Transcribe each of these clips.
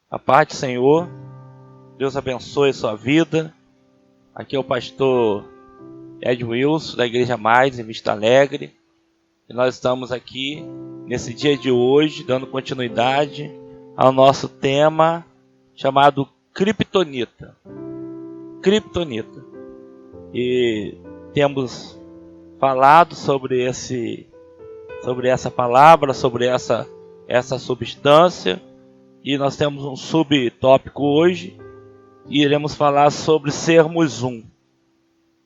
A paz do Senhor, Deus abençoe a sua vida. Aqui é o pastor Ed Wilson, da Igreja Mais, em Vista Alegre. E nós estamos aqui, nesse dia de hoje, dando continuidade ao nosso tema chamado Kryptonita. Kryptonita. E temos falado sobre essa palavra, sobre essa substância. E nós temos um subtópico hoje e iremos falar sobre sermos um.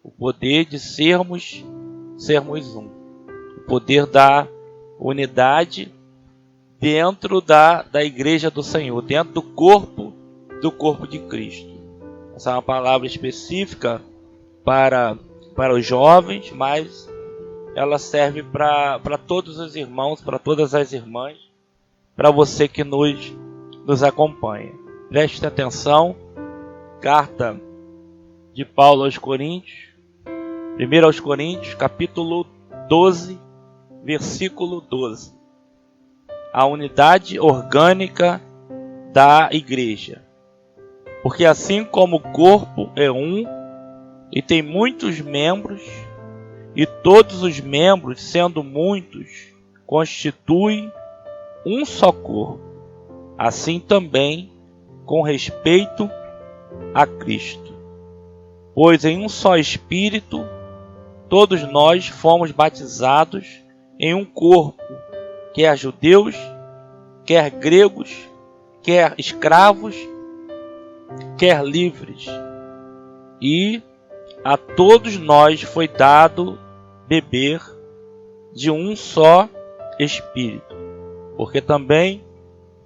O poder de sermos um. O poder da unidade dentro da Igreja do Senhor, dentro do corpo de Cristo. Essa é uma palavra específica para os jovens, mas ela serve para todos os irmãos, para todas as irmãs, para você que nos acompanha. Preste atenção, carta de Paulo aos Coríntios, 1 aos Coríntios, capítulo 12, versículo 12. A unidade orgânica da igreja. Porque assim como o corpo é um e tem muitos membros, e todos os membros, sendo muitos, constituem um só corpo, assim também com respeito a Cristo. Pois em um só Espírito todos nós fomos batizados em um corpo, quer judeus, quer gregos, quer escravos, quer livres. E a todos nós foi dado beber de um só Espírito, porque também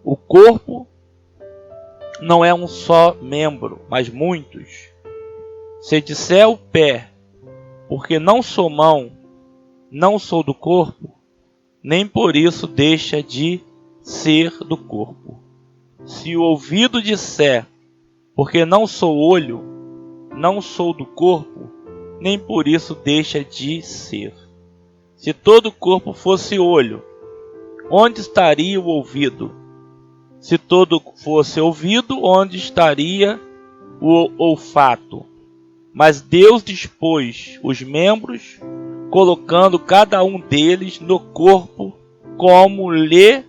o corpo não é um só membro, mas muitos. Se disser o pé, porque não sou mão, não sou do corpo, nem por isso deixa de ser do corpo. Se o ouvido disser, porque não sou olho, não sou do corpo, nem por isso deixa de ser. Se todo o corpo fosse olho, onde estaria o ouvido? Se todo fosse ouvido, onde estaria o olfato? Mas Deus dispôs os membros, colocando cada um deles no corpo como lhe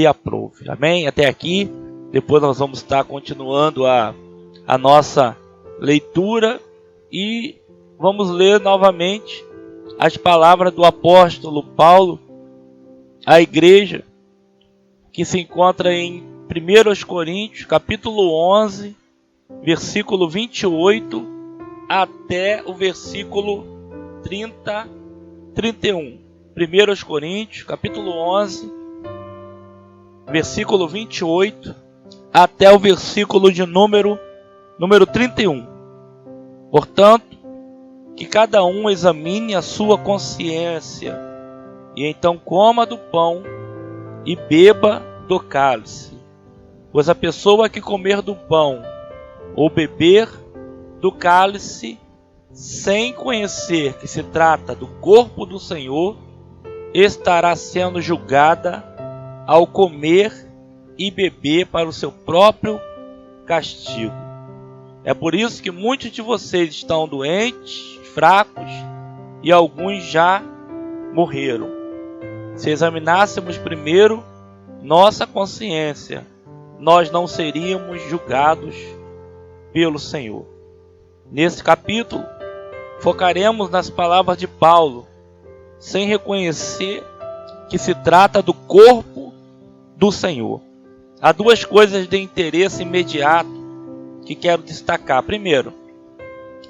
aprouve. Amém? Até aqui. Depois nós vamos estar continuando a nossa leitura e vamos ler novamente as palavras do apóstolo Paulo à igreja, que se encontra em 1 Coríntios, capítulo 11, versículo 28 até o versículo 31. 1 Coríntios, capítulo 11, versículo 28 até o versículo de número 31. Portanto, que cada um examine a sua consciência, e então coma do pão e beba do cálice. Pois a pessoa que comer do pão ou beber do cálice, sem conhecer que se trata do corpo do Senhor, estará sendo julgada ao comer e beber para o seu próprio castigo. É por isso que muitos de vocês estão doentes, fracos, e alguns já morreram. Se examinássemos primeiro nossa consciência, nós não seríamos julgados pelo Senhor. Nesse capítulo, focaremos nas palavras de Paulo, sem reconhecer que se trata do corpo do Senhor. Há duas coisas de interesse imediato que quero destacar. Primeiro,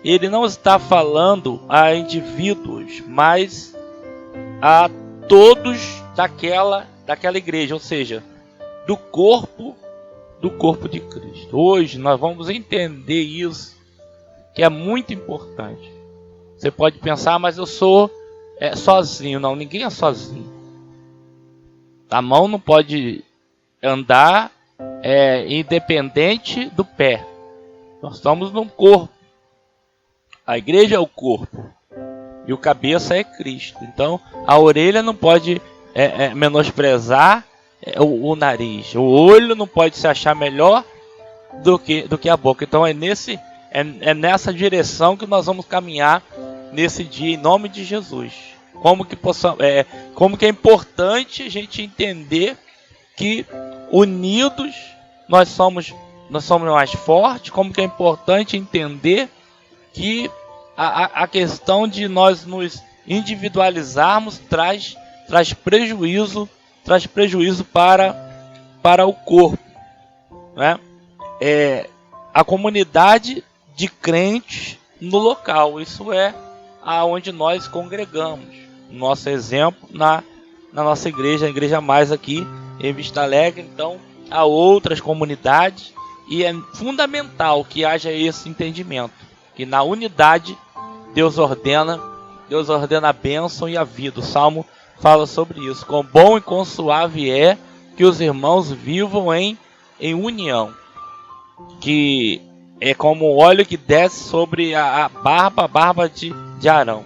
ele não está falando a indivíduos, mas a todos daquela igreja, ou seja, do corpo de Cristo. Hoje nós vamos entender isso, que é muito importante. Você pode pensar, mas eu sou sozinho. Não, ninguém é sozinho. A mão não pode andar independente do pé. Nós estamos num corpo. A igreja é o corpo. E o cabeça é Cristo. Então, a orelha não pode menosprezar o nariz. O olho não pode se achar melhor do que a boca. Então é nessa direção que nós vamos caminhar nesse dia, em nome de Jesus. Como que é importante a gente entender que unidos nós somos mais fortes. Como que é importante entender que a questão de nós nos individualizarmos traz prejuízo para o corpo, né? A comunidade de crentes no local, isso é aonde nós congregamos. Nosso exemplo na nossa igreja, a Igreja Mais aqui em Vista Alegre. Então há outras comunidades e é fundamental que haja esse entendimento, que na unidade Deus ordena a bênção e a vida. O Salmo fala sobre isso. Quão bom e quão suave é que os irmãos vivam em união, que é como o óleo que desce sobre a barba de Arão,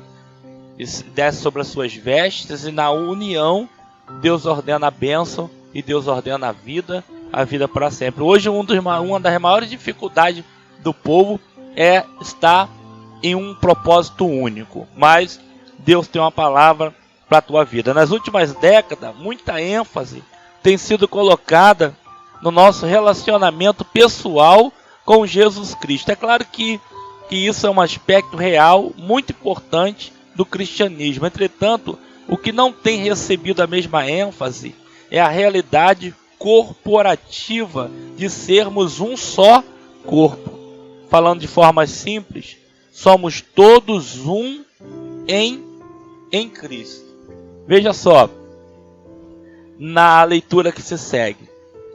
e desce sobre as suas vestes, e na união Deus ordena a bênção e Deus ordena a vida para sempre. Hoje uma das maiores dificuldades do povo é estar em um propósito único, mas Deus tem uma palavra para a tua vida. Nas últimas décadas, muita ênfase tem sido colocada no nosso relacionamento pessoal com Jesus Cristo. É claro que isso é um aspecto real, muito importante do cristianismo. Entretanto, o que não tem recebido a mesma ênfase é a realidade corporativa de sermos um só corpo. Falando de forma simples, somos todos um em Cristo. Veja só, na leitura que se segue,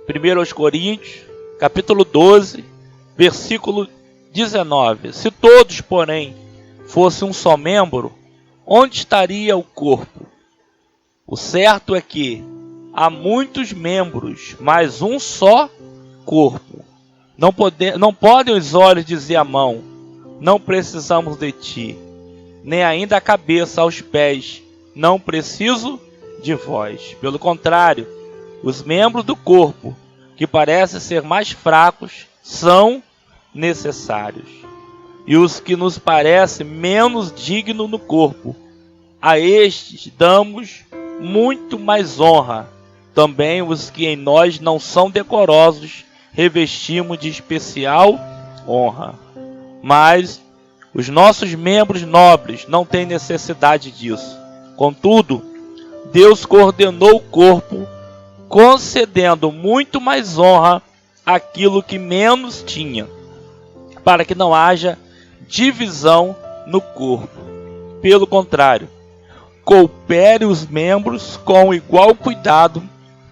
1 Coríntios, capítulo 12, versículo 19. Se todos, porém, fossem um só membro, onde estaria o corpo? O certo é que há muitos membros, mas um só corpo. Não podem os olhos dizer à mão, não precisamos de ti, nem ainda a cabeça aos pés, não preciso de vós. Pelo contrário, os membros do corpo, que parecem ser mais fracos, são necessários. E os que nos parecem menos dignos no corpo, a estes damos muito mais honra. Também os que em nós não são decorosos, revestimos de especial honra. Mas os nossos membros nobres não têm necessidade disso. Contudo, Deus coordenou o corpo, concedendo muito mais honra àquilo que menos tinha, para que não haja divisão no corpo. Pelo contrário, coopere os membros com igual cuidado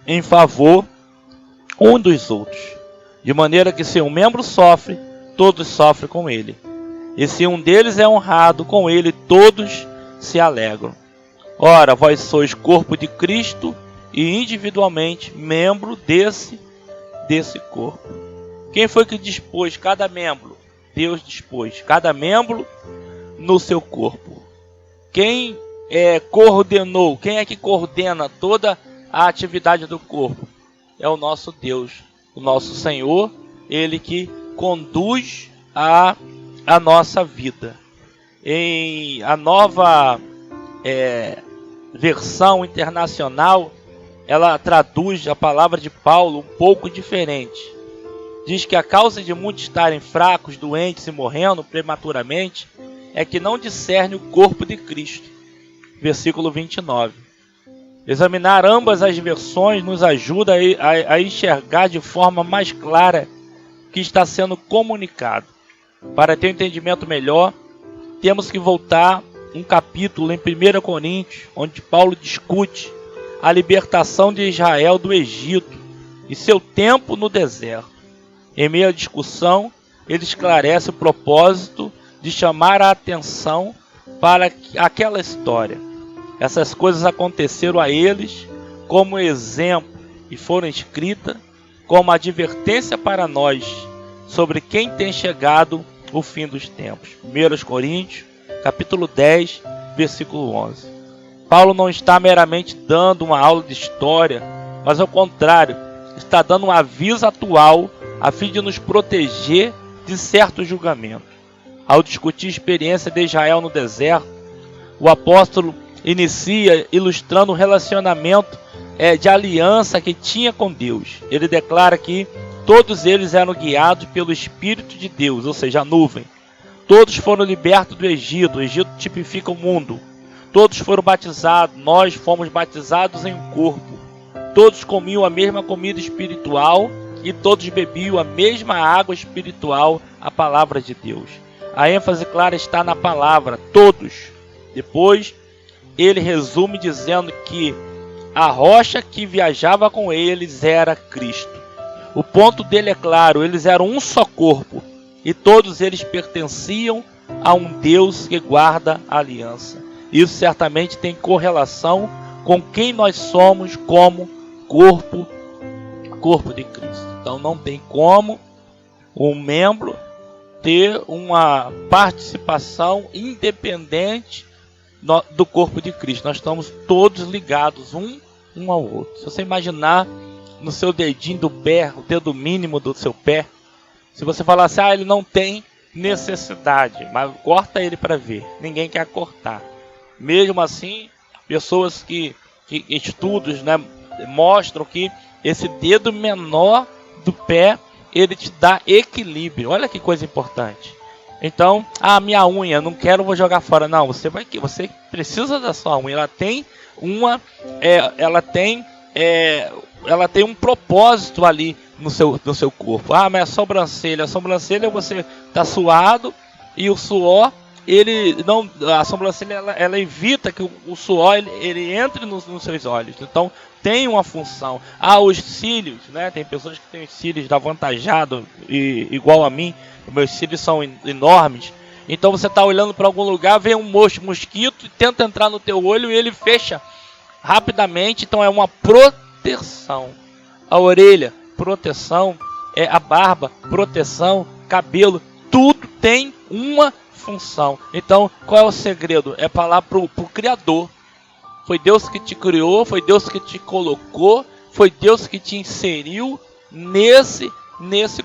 em favor um dos outros, de maneira que se um membro sofre, todos sofrem com ele. E se um deles é honrado, com ele todos se alegram. Ora, vós sois corpo de Cristo e individualmente membro desse corpo. Quem foi que dispôs cada membro? Deus dispôs cada membro no seu corpo. Quem coordenou? Quem é que coordena toda a atividade do corpo? É o nosso Deus, o nosso Senhor, Ele que conduz a nossa vida. Em a nova versão internacional, ela traduz a palavra de Paulo um pouco diferente. Diz que a causa de muitos estarem fracos, doentes e morrendo prematuramente é que não discerne o corpo de Cristo. Versículo 29. Examinar ambas as versões nos ajuda a enxergar de forma mais clara o que está sendo comunicado. Para ter um entendimento melhor, temos que voltar um capítulo em 1 Coríntios, onde Paulo discute a libertação de Israel do Egito e seu tempo no deserto. Em meio à discussão, ele esclarece o propósito de chamar a atenção para aquela história. Essas coisas aconteceram a eles como exemplo e foram escritas como advertência para nós sobre quem tem chegado o fim dos tempos. 1 Coríntios, capítulo 10, versículo 11. Paulo não está meramente dando uma aula de história mas ao contrário, está dando um aviso atual a fim de nos proteger de certo julgamento. Ao discutir a experiência de Israel no deserto, o apóstolo inicia ilustrando o relacionamento de aliança que tinha com Deus. Ele declara que todos eles eram guiados pelo Espírito de Deus, ou seja, a nuvem. Todos foram libertos do Egito. O Egito tipifica o mundo. Todos foram batizados. Nós fomos batizados em um corpo. Todos comiam a mesma comida espiritual e todos bebiam a mesma água espiritual, a palavra de Deus. A ênfase clara está na palavra, todos. Depois, ele resume dizendo que a rocha que viajava com eles era Cristo. O ponto dele é claro, eles eram um só corpo e todos eles pertenciam a um Deus que guarda a aliança. Isso certamente tem correlação com quem nós somos como corpo de Cristo. Então não tem como um membro ter uma participação independente do corpo de Cristo. Nós estamos todos ligados um ao outro. Se você imaginar no seu dedinho do pé, o dedo mínimo do seu pé, se você falar assim, ele não tem necessidade, mas corta ele para ver. Ninguém quer cortar. Mesmo assim, pessoas que estudos, né, mostram que esse dedo menor do pé, ele te dá equilíbrio. Olha que coisa importante. Então, minha unha, não quero, vou jogar fora. Não, você precisa da sua unha. Ela tem um propósito ali no seu corpo. Mas a sobrancelha você está suado e o suor, a sobrancelha ela evita que o suor ele entre nos seus olhos. Então tem uma função. Os cílios, né? Tem pessoas que têm os cílios avantajados igual a mim. Meus cílios são enormes. Então você está olhando para algum lugar, vem um mosquito e tenta entrar no teu olho e ele fecha rapidamente. Então é uma proteção. A orelha, proteção. A barba, proteção. Cabelo, tudo tem uma função. Então qual é o segredo? É falar para o Criador. Foi Deus que te criou, foi Deus que te colocou, foi Deus que te inseriu nesse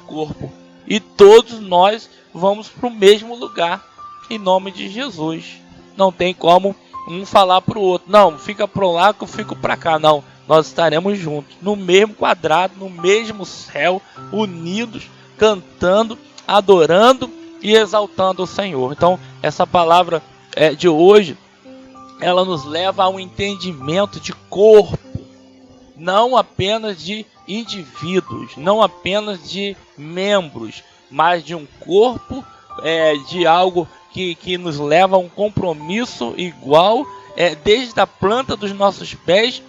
corpo. E todos nós vamos para o mesmo lugar, em nome de Jesus. Não tem como um falar para o outro, não, fica para lá que eu fico para cá. Não, nós estaremos juntos, no mesmo quadrado, no mesmo céu, unidos, cantando, adorando e exaltando o Senhor. Então, essa palavra de hoje, ela nos leva a um entendimento de corpo, não apenas de indivíduos, não apenas de membros, mas de um corpo, de algo que nos leva a um compromisso igual, desde a planta dos nossos pés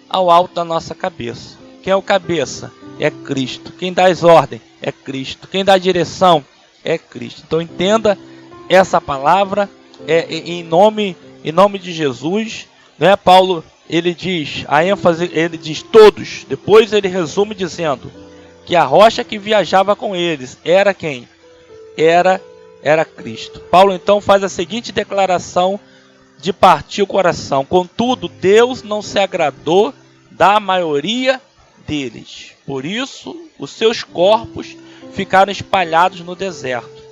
ao alto da nossa cabeça. Quem é o cabeça? É Cristo. Quem dá as ordens? É Cristo. Quem dá a direção? É Cristo. Então entenda essa palavra em nome de Jesus, né? Paulo, ele diz, a ênfase, ele diz todos. Depois ele resume dizendo que a rocha que viajava com eles era quem? Era Cristo. Paulo então faz a seguinte declaração de partir o coração: contudo, Deus não se agradou da maioria deles. Por isso, os seus corpos ficaram espalhados no deserto.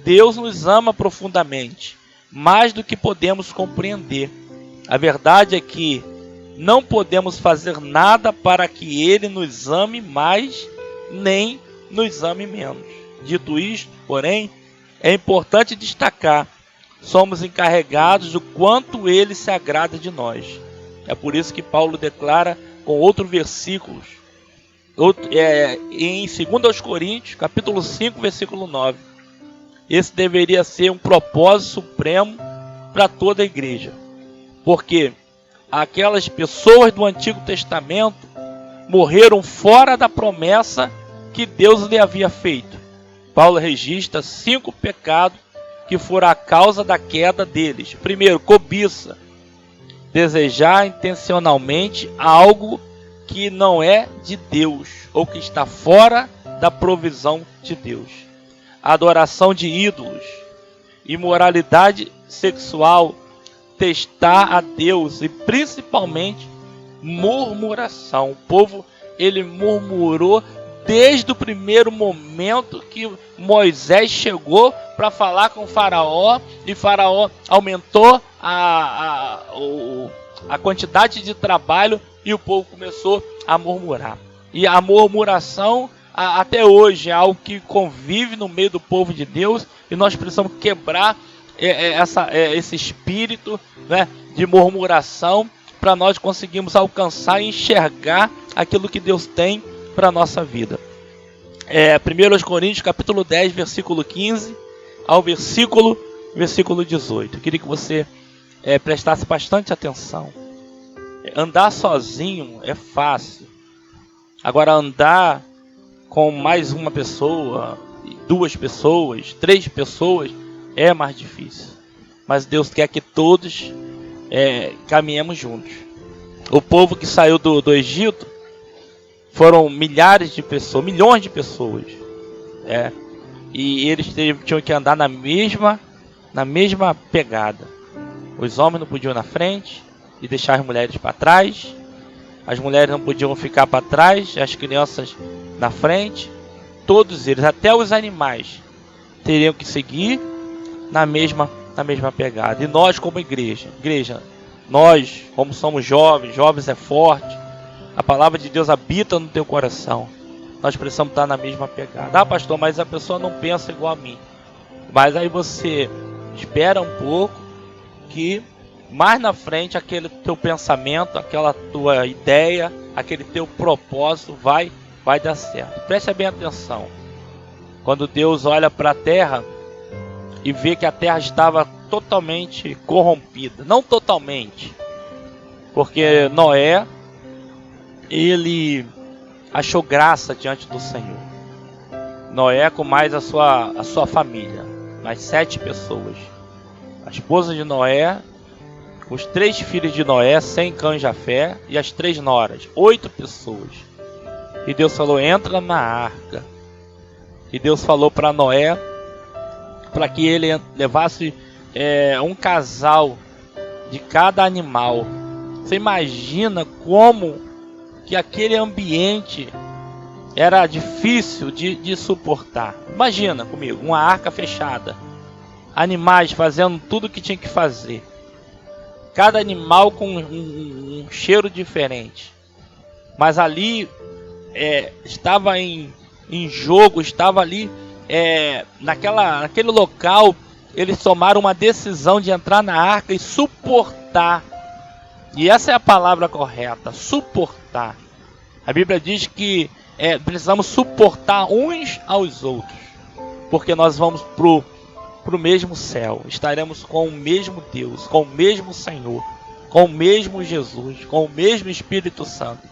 Deus nos ama profundamente, mais do que podemos compreender. A verdade é que não podemos fazer nada para que Ele nos ame mais, nem nos ame menos. Dito isto, porém, é importante destacar: somos encarregados do quanto Ele se agrada de nós. É por isso que Paulo declara com outros versículos, em 2 Coríntios, capítulo 5, versículo 9. Esse deveria ser um propósito supremo para toda a igreja, porque aquelas pessoas do Antigo Testamento morreram fora da promessa que Deus lhe havia feito. Paulo registra 5 pecados que foram a causa da queda deles. Primeiro, cobiça, desejar intencionalmente algo que não é de Deus ou que está fora da provisão de Deus. Adoração de ídolos, imoralidade sexual, testar a Deus e principalmente murmuração. O povo, ele murmurou desde o primeiro momento que Moisés chegou para falar com o faraó, e Faraó aumentou a quantidade de trabalho e o povo começou a murmurar. E a murmuração até hoje é algo que convive no meio do povo de Deus, e nós precisamos quebrar esse espírito, né, de murmuração, para nós conseguirmos alcançar e enxergar aquilo que Deus tem para a nossa vida. 1 Coríntios capítulo 10, versículo 15 ao versículo 18. Eu queria que você prestasse bastante atenção. Andar sozinho é fácil. Agora, andar com mais uma pessoa, 2 pessoas, 3 pessoas, é mais difícil. Mas Deus quer que todos caminhemos juntos. O povo que saiu do Egito foram milhares de pessoas, milhões de pessoas. E eles tinham que andar na mesma pegada. Os homens não podiam ir na frente e deixar as mulheres para trás. As mulheres não podiam ficar para trás, as crianças na frente. Todos eles, até os animais, teriam que seguir na mesma pegada. E nós, como igreja, nós, como somos jovens é forte, a palavra de Deus habita no teu coração. Nós precisamos estar na mesma pegada. Pastor, mas a pessoa não pensa igual a mim. Mas aí você espera um pouco, que mais na frente aquele teu pensamento, aquela tua ideia, aquele teu propósito vai dar certo. Preste bem atenção. Quando Deus olha para a terra e vê que a terra estava totalmente corrompida. Não totalmente, porque Noé, ele achou graça diante do Senhor. Noé com mais a sua família, mais 7 pessoas. A esposa de Noé, os 3 filhos de Noé, Sem, Cã e Jafé, e as 3 noras, 8 pessoas. E Deus falou: entra na arca. E Deus falou para Noé para que ele levasse um casal de cada animal. Você imagina como que aquele ambiente era difícil de suportar. Imagina comigo, uma arca fechada, animais fazendo tudo o que tinha que fazer, cada animal com um cheiro diferente. Mas ali estava em jogo, estava ali naquele local. Eles tomaram uma decisão de entrar na arca e suportar. E essa é a palavra correta, suportar. A Bíblia diz que precisamos suportar uns aos outros, porque nós vamos pro mesmo céu. Estaremos com o mesmo Deus, com o mesmo Senhor, com o mesmo Jesus, com o mesmo Espírito Santo.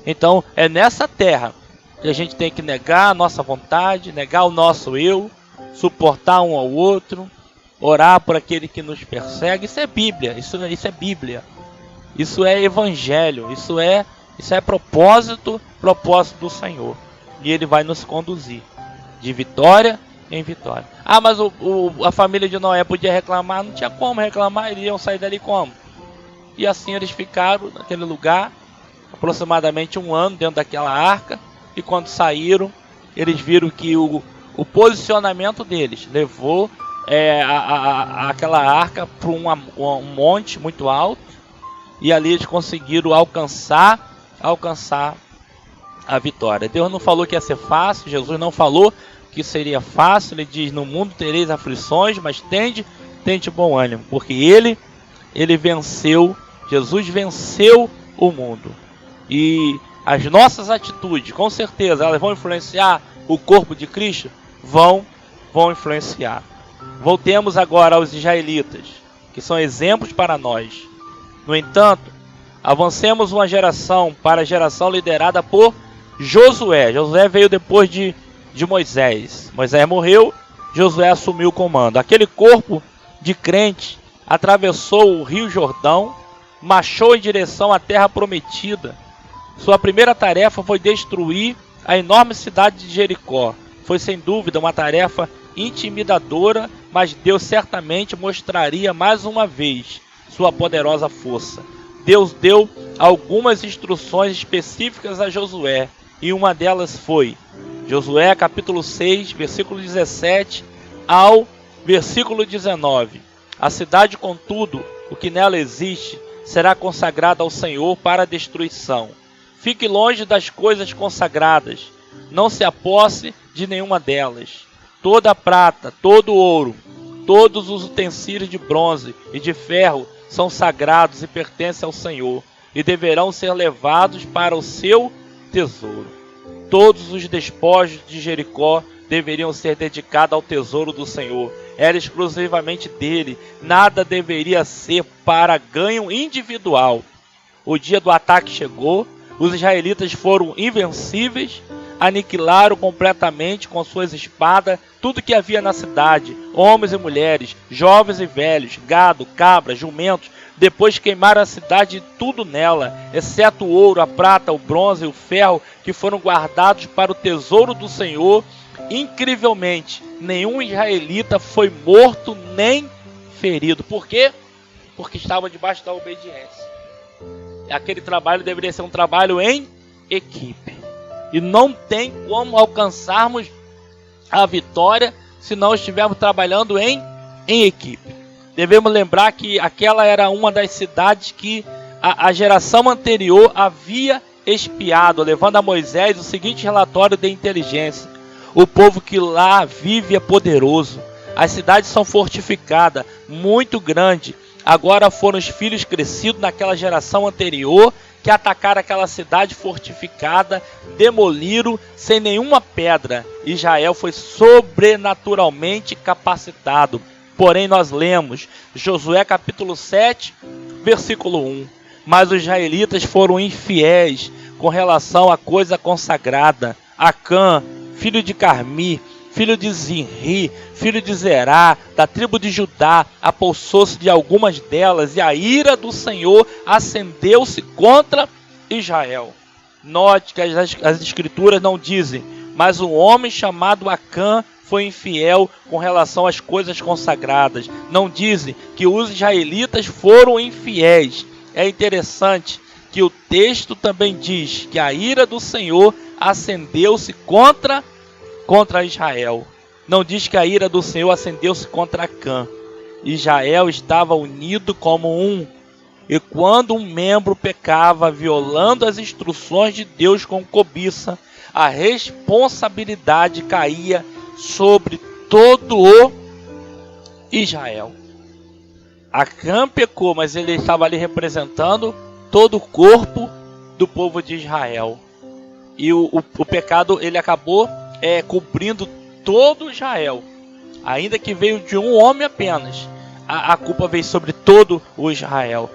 Então é nessa terra que a gente tem que negar a nossa vontade, negar o nosso eu, suportar um ao outro, orar por aquele que nos persegue. Isso é Bíblia, isso é Bíblia. Isso é Evangelho, isso é propósito do Senhor. E Ele vai nos conduzir de vitória em vitória. Mas a família de Noé podia reclamar? Não tinha como reclamar, eles iam sair dali como? E assim eles ficaram naquele lugar, aproximadamente 1 ano dentro daquela arca. E quando saíram, eles viram que o posicionamento deles levou aquela arca para um monte muito alto. E ali eles conseguiram alcançar a vitória. Deus não falou que ia ser fácil. Jesus não falou que seria fácil. Ele diz: no mundo tereis aflições, mas tende bom ânimo. Porque ele venceu. Jesus venceu o mundo. E as nossas atitudes, com certeza, elas vão influenciar o corpo de Cristo? Vão influenciar. Voltemos agora aos israelitas, que são exemplos para nós. No entanto, avancemos uma geração para a geração liderada por Josué. Josué veio depois de Moisés. Moisés morreu, Josué assumiu o comando. Aquele corpo de crente atravessou o rio Jordão, marchou em direção à terra prometida. Sua primeira tarefa foi destruir a enorme cidade de Jericó. Foi sem dúvida uma tarefa intimidadora, mas Deus certamente mostraria mais uma vez sua poderosa força. Deus deu algumas instruções específicas a Josué, e uma delas foi Josué capítulo 6, versículo 17 ao versículo 19. A cidade, contudo, o que nela existe, será consagrada ao Senhor para a destruição. Fique longe das coisas consagradas, não se aposse de nenhuma delas. Toda a prata, todo o ouro, todos os utensílios de bronze e de ferro são sagrados e pertencem ao Senhor, e deverão ser levados para o seu tesouro. Todos os despojos de Jericó deveriam ser dedicados ao tesouro do Senhor. Era exclusivamente dele, nada deveria ser para ganho individual. O dia do ataque chegou, os israelitas foram invencíveis, aniquilaram completamente com suas espadas tudo que havia na cidade, homens e mulheres, jovens e velhos, gado, cabras, jumentos. Depois queimaram a cidade e tudo nela, exceto o ouro, a prata, o bronze e o ferro, que foram guardados para o tesouro do Senhor. Incrivelmente, nenhum israelita foi morto nem ferido. Por quê? Porque estava debaixo da obediência. Aquele trabalho deveria ser um trabalho em equipe. E não tem como alcançarmos a vitória se não estivermos trabalhando em equipe. Devemos lembrar que aquela era uma das cidades que a geração anterior havia espiado, levando a Moisés o seguinte relatório de inteligência: o povo que lá vive é poderoso, as cidades são fortificadas, muito grande. Agora foram os filhos crescidos naquela geração anterior que atacaram aquela cidade fortificada, demoliram sem nenhuma pedra. Israel foi sobrenaturalmente capacitado. Porém, nós lemos Josué capítulo 7, versículo 1. Mas os israelitas foram infiéis com relação à coisa consagrada. Acã, filho de Carmi, filho de Zinri, filho de Zerá, da tribo de Judá, apossou-se de algumas delas, e a ira do Senhor acendeu-se contra Israel. Note que as escrituras não dizem, mas um homem chamado Acã foi infiel com relação às coisas consagradas. Não dizem que os israelitas foram infiéis. É interessante que o texto também diz que a ira do Senhor acendeu-se contra Israel. Não diz que a ira do Senhor acendeu-se contra Acã. Israel estava unido como um. E quando um membro pecava, violando as instruções de Deus com cobiça, a responsabilidade caía sobre todo o Israel. Acã pecou, mas ele estava ali representando todo o corpo do povo de Israel. E o pecado ele acabou cobrindo todo Israel. Ainda que veio de um homem apenas, a culpa veio sobre todo o Israel.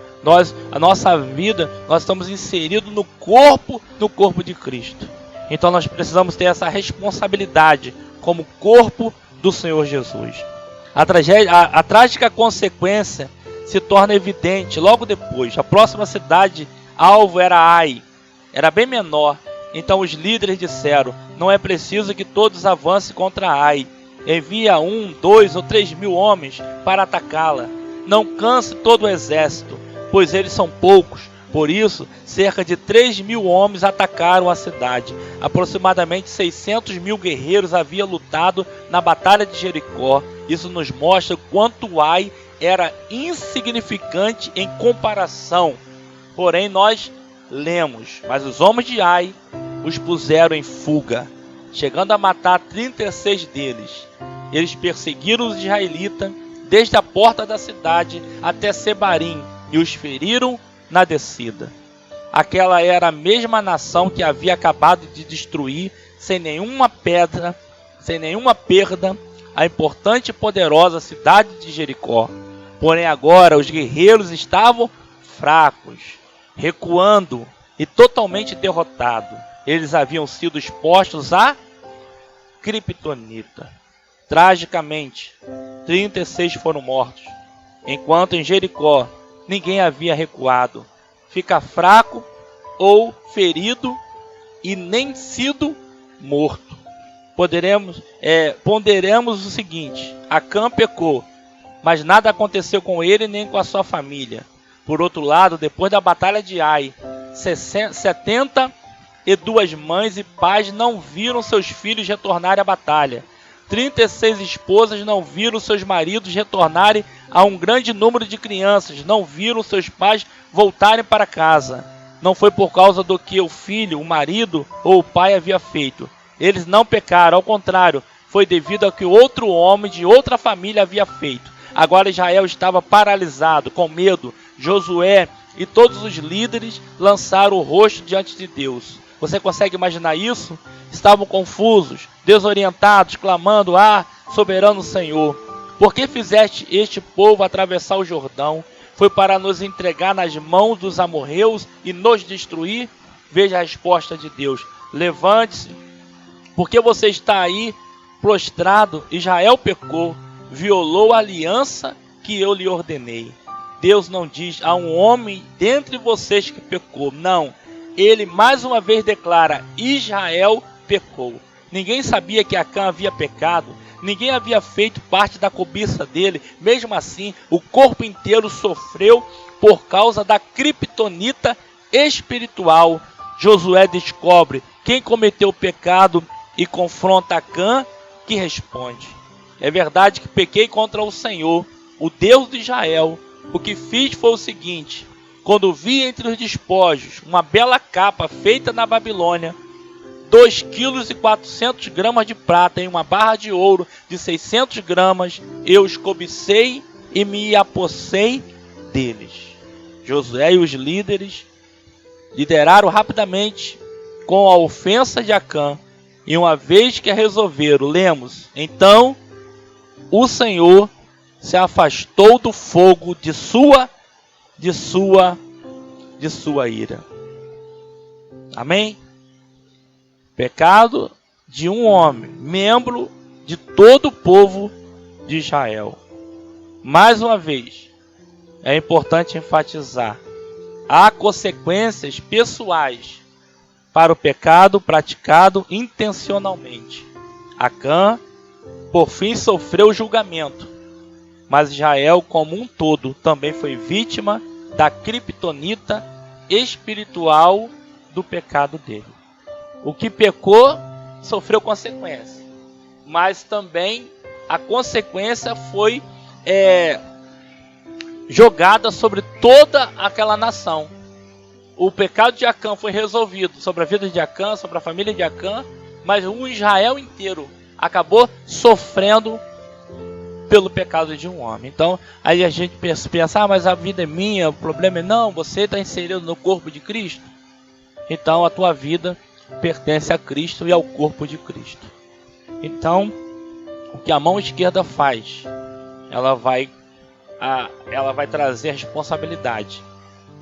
A nossa vida, nós estamos inseridos no corpo de Cristo. Então nós precisamos ter essa responsabilidade como corpo do Senhor Jesus. A trágica consequência se torna evidente logo depois. A próxima cidade alvo era Ai, era bem menor. Então os líderes disseram: não é preciso que todos avancem contra Ai. Envia 1, 2 ou 3 mil homens para atacá-la. Não canse todo o exército, pois eles são poucos. Por isso, cerca de 3 mil homens atacaram a cidade. Aproximadamente 600 mil guerreiros haviam lutado na Batalha de Jericó. Isso nos mostra quanto Ai era insignificante em comparação. Porém, nós lemos: mas os homens de Ai os puseram em fuga, chegando a matar 36 deles. Eles perseguiram os israelitas desde a porta da cidade até Sebarim e os feriram na descida. Aquela era a mesma nação que havia acabado de destruir sem nenhuma perda a importante e poderosa cidade de Jericó. Porém agora os guerreiros estavam fracos, recuando e totalmente derrotados. Eles haviam sido expostos à criptonita. Tragicamente, 36 foram mortos, enquanto em Jericó ninguém havia recuado. Fica fraco ou ferido e nem sido morto. Ponderemos o seguinte: Acã pecou, mas nada aconteceu com ele nem com a sua família. Por outro lado, depois da batalha de Ai, 72 mães e pais não viram seus filhos retornarem à batalha. 36 esposas não viram seus maridos retornarem a um grande número de crianças, não viram seus pais voltarem para casa. Não foi por causa do que o filho, o marido ou o pai havia feito. Eles não pecaram, ao contrário, foi devido ao que outro homem de outra família havia feito. Agora Israel estava paralisado, com medo. Josué e todos os líderes lançaram o rosto diante de Deus. Você consegue imaginar isso? Estavam confusos, desorientados, clamando: ah, soberano Senhor, por que fizeste este povo atravessar o Jordão? Foi para nos entregar nas mãos dos amorreus e nos destruir? Veja a resposta de Deus: levante-se, porque você está aí prostrado. Israel pecou, violou a aliança que eu lhe ordenei. Deus não diz: há um homem dentre vocês que pecou. Não, ele mais uma vez declara: Israel pecou. Ninguém sabia que Acã havia pecado, ninguém havia feito parte da cobiça dele. Mesmo assim, o corpo inteiro sofreu por causa da criptonita espiritual. Josué descobre quem cometeu o pecado e confronta Acã, que responde: é verdade que pequei contra o Senhor, o Deus de Israel. O que fiz foi o seguinte: quando vi entre os despojos uma bela capa feita na Babilônia, 2,4 kg de prata e uma barra de ouro de 600 gramas, eu os cobicei e me apossei deles. Josué e os líderes lideraram rapidamente com a ofensa de Acã, e uma vez que a resolveram, lemos: então o Senhor se afastou do fogo de sua ira. Amém? Pecado de um homem, membro de todo o povo de Israel. Mais uma vez, é importante enfatizar: há consequências pessoais para o pecado praticado intencionalmente. Acã, por fim, sofreu julgamento, mas Israel como um todo também foi vítima da criptonita espiritual do pecado dele. O que pecou sofreu consequência, mas também a consequência foi jogada sobre toda aquela nação. O pecado de Acã foi resolvido sobre a vida de Acã, sobre a família de Acã, mas o Israel inteiro acabou sofrendo pelo pecado de um homem. Então, aí a gente pensa: ah, mas a vida é minha, o problema é... Não, você está inserido no corpo de Cristo. Então, a tua vida pertence a Cristo e ao corpo de Cristo. Então, o que a mão esquerda faz, ela vai trazer a responsabilidade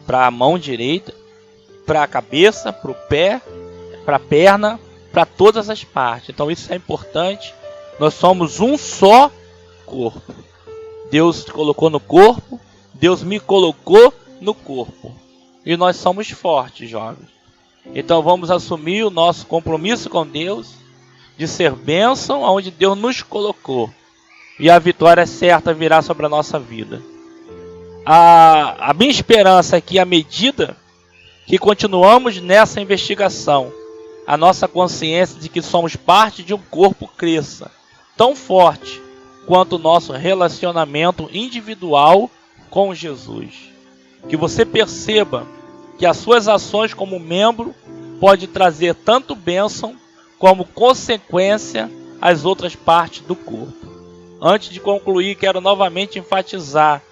para a mão direita, para a cabeça, para o pé, para a perna, para todas as partes. Então isso é importante. Nós somos um só corpo. Deus te colocou no corpo, Deus me colocou no corpo. E nós somos fortes, jovens. Então vamos assumir o nosso compromisso com Deus, de ser bênção aonde Deus nos colocou. E a vitória certa virá sobre a nossa vida. A minha esperança é que, à medida que continuamos nessa investigação, a nossa consciência de que somos parte de um corpo cresça, tão forte quanto o nosso relacionamento individual com Jesus. Que você perceba que as suas ações como membro pode trazer tanto bênção como consequência às outras partes do corpo. Antes de concluir, quero novamente enfatizar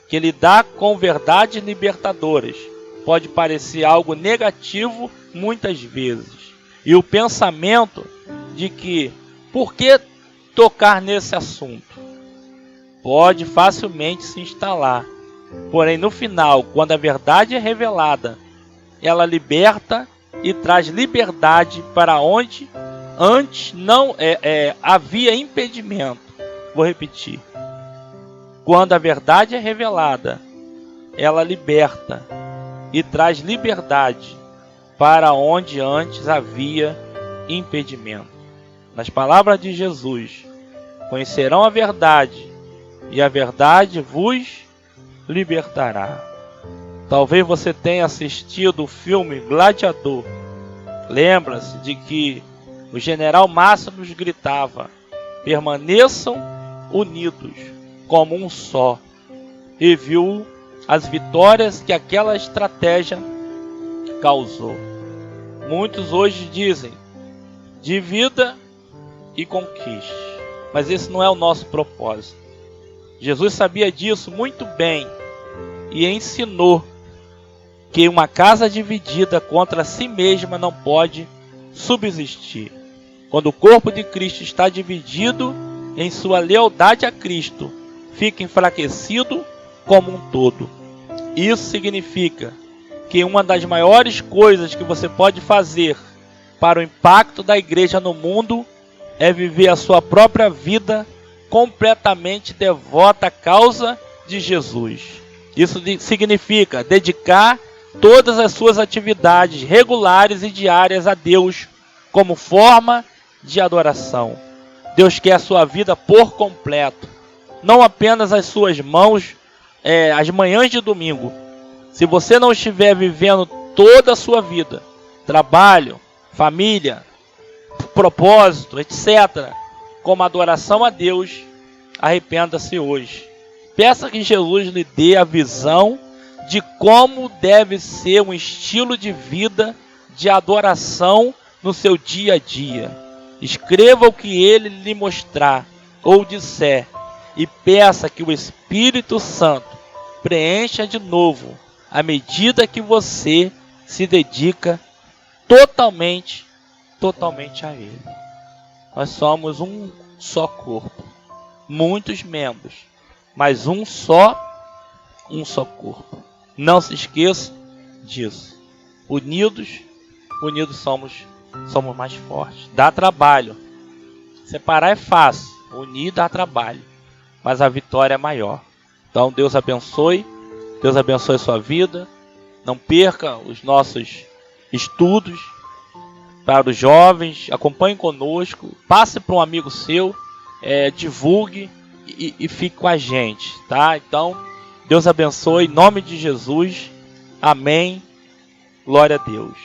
que lidar com verdades libertadoras pode parecer algo negativo muitas vezes. E o pensamento de que, por que tocar nesse assunto? Pode facilmente se instalar. Porém, no final, quando a verdade é revelada, ela liberta e traz liberdade para onde antes não havia impedimento. Vou repetir. Quando a verdade é revelada, ela liberta e traz liberdade para onde antes havia impedimento. Nas palavras de Jesus: conhecerão a verdade, e a verdade vos libertará. Talvez você tenha assistido o filme Gladiador. Lembra-se de que o general Máximos gritava: permaneçam unidos como um só. E viu as vitórias que aquela estratégia causou. Muitos hoje dizem: divida e conquiste. Mas esse não é o nosso propósito. Jesus sabia disso muito bem e ensinou que uma casa dividida contra si mesma não pode subsistir. Quando o corpo de Cristo está dividido em sua lealdade a Cristo, fica enfraquecido como um todo. Isso significa que uma das maiores coisas que você pode fazer para o impacto da igreja no mundo é viver a sua própria vida completamente devota à causa de Jesus. Isso significa dedicar todas as suas atividades regulares e diárias a Deus como forma de adoração. Deus quer a sua vida por completo, não apenas as suas mãos, as manhãs de domingo. Se você não estiver vivendo toda a sua vida, trabalho, família, propósito, etc., como adoração a Deus, arrependa-se hoje. Peça que Jesus lhe dê a visão de como deve ser um estilo de vida de adoração no seu dia a dia. Escreva o que ele lhe mostrar ou disser e peça que o Espírito Santo preencha de novo à medida que você se dedica totalmente a ele. Nós somos um só corpo, muitos membros, mas um só corpo. Não se esqueça disso. Unidos somos mais fortes. Dá trabalho. Separar é fácil, unir dá trabalho, mas a vitória é maior. Então Deus abençoe sua vida. Não perca os nossos estudos para os jovens. Acompanhe conosco, passe para um amigo seu, divulgue e fique com a gente, tá? Então Deus abençoe, em nome de Jesus. Amém. Glória a Deus.